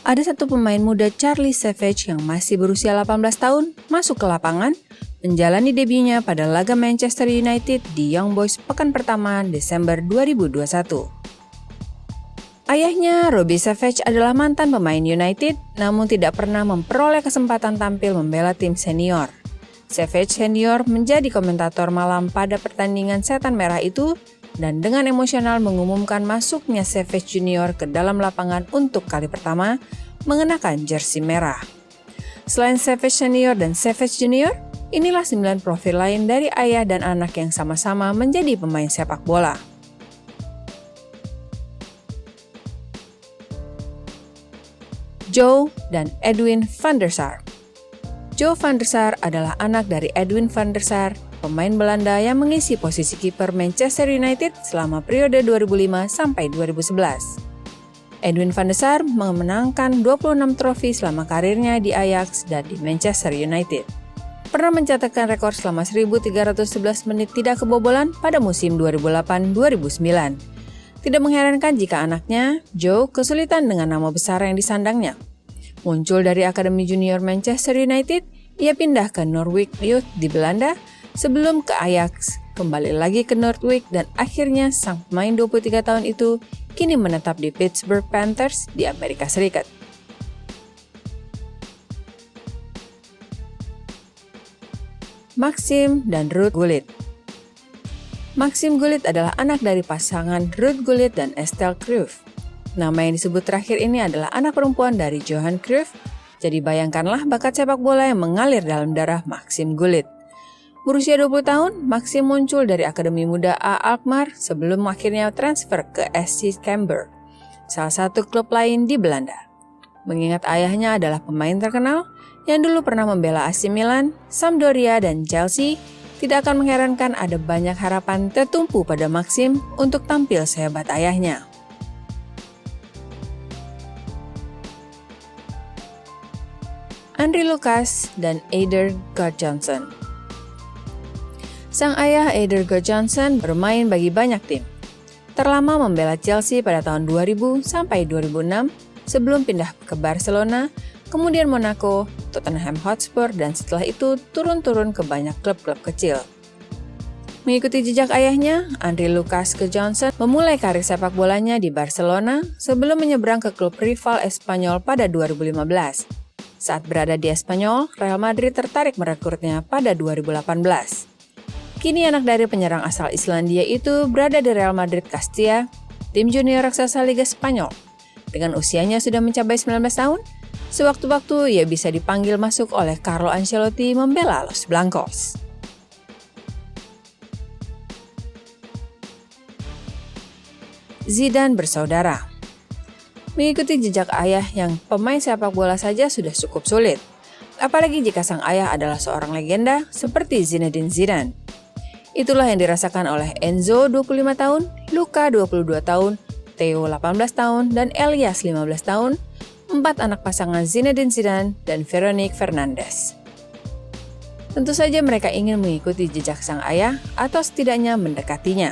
Ada satu pemain muda Charlie Savage yang masih berusia 18 tahun masuk ke lapangan, menjalani debutnya pada laga Manchester United di Young Boys pekan pertama Desember 2021. Ayahnya, Robbie Savage, adalah mantan pemain United, namun tidak pernah memperoleh kesempatan tampil membela tim senior. Savage senior menjadi komentator malam pada pertandingan Setan Merah itu, dan dengan emosional mengumumkan masuknya Savage Junior ke dalam lapangan untuk kali pertama mengenakan jersey merah. Selain Savage Senior dan Savage Junior, inilah 9 profil lain dari ayah dan anak yang sama-sama menjadi pemain sepak bola. Joe dan Edwin van der Sar. Joe van der Sar adalah anak dari Edwin van der Sar, pemain Belanda yang mengisi posisi kiper Manchester United selama periode 2005 sampai 2011. Edwin van der Sar memenangkan 26 trofi selama karirnya di Ajax dan di Manchester United. Pernah mencatatkan rekor selama 1.311 menit tidak kebobolan pada musim 2008-2009. Tidak mengherankan jika anaknya, Joe, kesulitan dengan nama besar yang disandangnya. Muncul dari Akademi Junior Manchester United, ia pindah ke Norwich Youth di Belanda, sebelum ke Ajax, kembali lagi ke Norwich, dan akhirnya sang pemain 23 tahun itu kini menetap di Pittsburgh Panthers di Amerika Serikat. Maxim dan Ruud Gullit. Maxim Gullit adalah anak dari pasangan Ruud Gullit dan Estelle Cruyff. Nama yang disebut terakhir ini adalah anak perempuan dari Johan Cruyff, jadi bayangkanlah bakat sepak bola yang mengalir dalam darah Maxim Gullit. Berusia 20 tahun, Maxim muncul dari Akademi Muda A Alkmaar sebelum akhirnya transfer ke SC Cambuur, salah satu klub lain di Belanda. Mengingat ayahnya adalah pemain terkenal yang dulu pernah membela AC Milan, Sampdoria, dan Chelsea, tidak akan mengherankan ada banyak harapan tertumpu pada Maxim untuk tampil sehebat ayahnya. Andri Lucas dan Eidur Gudjohnsen. Sang ayah Eidur Gudjohnsen bermain bagi banyak tim. Terlama membela Chelsea pada tahun 2000 sampai 2006 sebelum pindah ke Barcelona, kemudian Monaco, Tottenham Hotspur, dan setelah itu turun-turun ke banyak klub-klub kecil. Mengikuti jejak ayahnya, Andri Lucas Gudjohnsen memulai karir sepak bolanya di Barcelona sebelum menyeberang ke klub rival Espanyol pada 2015. Saat berada di Espanyol, Real Madrid tertarik merekrutnya pada 2018. Kini anak dari penyerang asal Islandia itu berada di Real Madrid Castilla, tim junior raksasa Liga Spanyol. Dengan usianya sudah mencapai 19 tahun, sewaktu-waktu ia bisa dipanggil masuk oleh Carlo Ancelotti membela Los Blancos. Zidane bersaudara. Mengikuti jejak ayah yang pemain sepak bola saja sudah cukup sulit. Apalagi jika sang ayah adalah seorang legenda seperti Zinedine Zidane. Itulah yang dirasakan oleh Enzo 25 tahun, Luka 22 tahun, Theo 18 tahun, dan Elias 15 tahun, 4 anak pasangan Zinedine Zidane dan Veronique Fernandes. Tentu saja mereka ingin mengikuti jejak sang ayah atau setidaknya mendekatinya.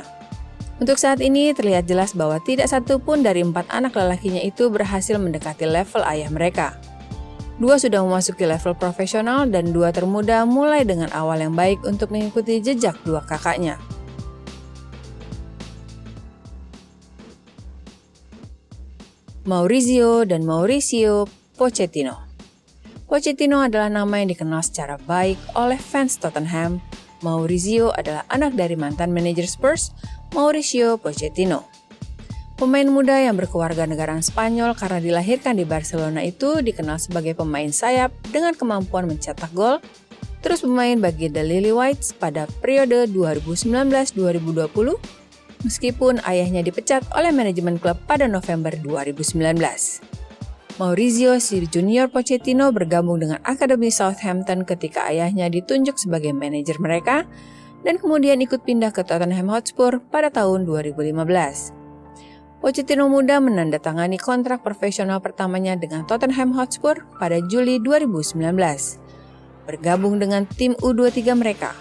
Untuk saat ini terlihat jelas bahwa tidak satu pun dari 4 anak lelakinya itu berhasil mendekati level ayah mereka. 2 sudah memasuki level profesional dan 2 termuda mulai dengan awal yang baik untuk mengikuti jejak 2 kakaknya. Maurizio dan Mauricio Pochettino. Pochettino adalah nama yang dikenal secara baik oleh fans Tottenham. Maurizio adalah anak dari mantan manajer Spurs, Mauricio Pochettino. Pemain muda yang berkewarganegaraan Spanyol karena dilahirkan di Barcelona itu dikenal sebagai pemain sayap dengan kemampuan mencetak gol, terus bermain bagi The Lily Whites pada periode 2019-2020, meskipun ayahnya dipecat oleh manajemen klub pada November 2019. Maurizio Junior Pochettino bergabung dengan Akademi Southampton ketika ayahnya ditunjuk sebagai manajer mereka, dan kemudian ikut pindah ke Tottenham Hotspur pada tahun 2015. Pochettino muda menandatangani kontrak profesional pertamanya dengan Tottenham Hotspur pada Juli 2019. Bergabung dengan tim U23 mereka.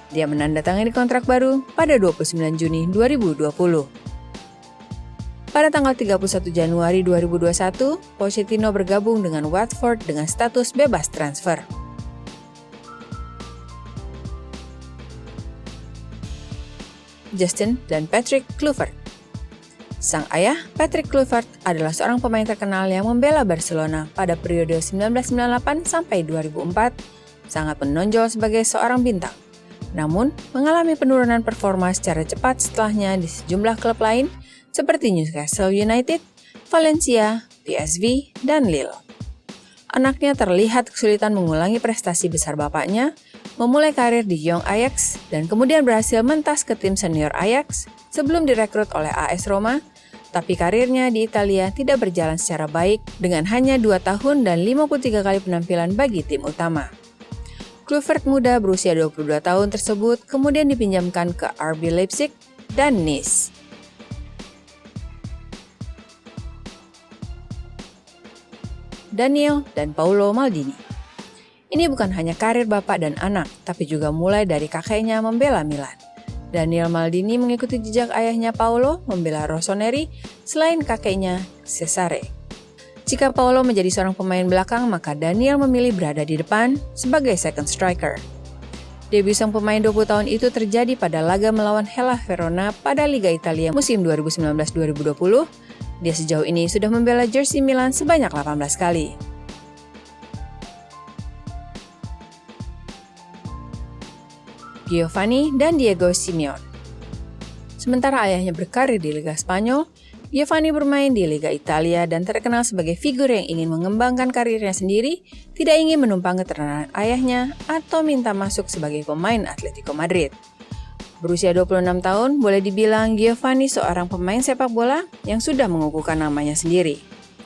Dia menandatangani kontrak baru pada 29 Juni 2020. Pada tanggal 31 Januari 2021, Pochettino bergabung dengan Watford dengan status bebas transfer. Justin dan Patrick Kluivert. Sang ayah, Patrick Kluivert, adalah seorang pemain terkenal yang membela Barcelona pada periode 1998 sampai 2004, sangat menonjol sebagai seorang bintang. Namun, mengalami penurunan performa secara cepat setelahnya di sejumlah klub lain seperti Newcastle United, Valencia, PSV, dan Lille. Anaknya terlihat kesulitan mengulangi prestasi besar bapaknya, memulai karir di Young Ajax, dan kemudian berhasil mentas ke tim senior Ajax sebelum direkrut oleh AS Roma, tapi karirnya di Italia tidak berjalan secara baik dengan hanya 2 tahun dan 53 kali penampilan bagi tim utama. Kluivert muda berusia 22 tahun tersebut kemudian dipinjamkan ke RB Leipzig dan Nice. Daniel dan Paolo Maldini. Ini bukan hanya karir bapak dan anak, tapi juga mulai dari kakeknya membela Milan. Daniel Maldini mengikuti jejak ayahnya Paolo membela Rossoneri selain kakeknya Cesare. Jika Paolo menjadi seorang pemain belakang, maka Daniel memilih berada di depan sebagai second striker. Debut sang pemain 20 tahun itu terjadi pada laga melawan Hellas Verona pada Liga Italia musim 2019-2020. Dia sejauh ini sudah membela jersey Milan sebanyak 18 kali. Giovanni dan Diego Simeone. Sementara ayahnya berkarir di Liga Spanyol, Giovanni bermain di Liga Italia dan terkenal sebagai figur yang ingin mengembangkan karirnya sendiri, tidak ingin menumpang ketenaran ayahnya atau minta masuk sebagai pemain Atletico Madrid. Berusia 26 tahun, boleh dibilang Giovanni seorang pemain sepak bola yang sudah mengukuhkan namanya sendiri.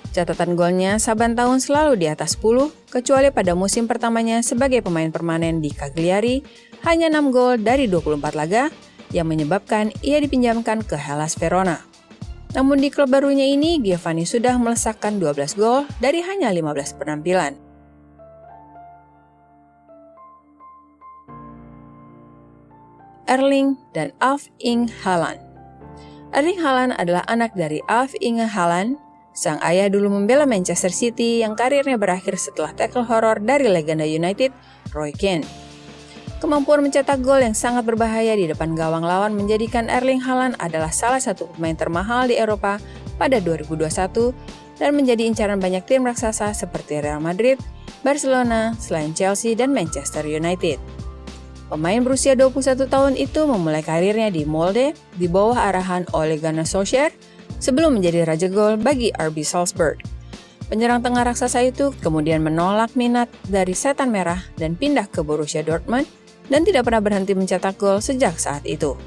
Catatan golnya saban tahun selalu di atas 10, kecuali pada musim pertamanya sebagai pemain permanen di Cagliari, hanya 6 gol dari 24 laga, yang menyebabkan ia dipinjamkan ke Hellas Verona. Namun di klub barunya ini, Giovanni sudah melesakkan 12 gol dari hanya 15 penampilan. Erling dan Alf-Inge Haaland. Erling Haaland adalah anak dari Alf-Inge Haaland. Sang ayah dulu membela Manchester City yang karirnya berakhir setelah tackle horor dari legenda United, Roy Keane. Kemampuan mencetak gol yang sangat berbahaya di depan gawang lawan menjadikan Erling Haaland adalah salah satu pemain termahal di Eropa pada 2021 dan menjadi incaran banyak tim raksasa seperti Real Madrid, Barcelona, selain Chelsea dan Manchester United. Pemain berusia 21 tahun itu memulai karirnya di Molde di bawah arahan Ole Gunnar Solskjaer sebelum menjadi raja gol bagi RB Salzburg. Penyerang tengah raksasa itu kemudian menolak minat dari Setan Merah dan pindah ke Borussia Dortmund dan tidak pernah berhenti mencetak gol sejak saat itu.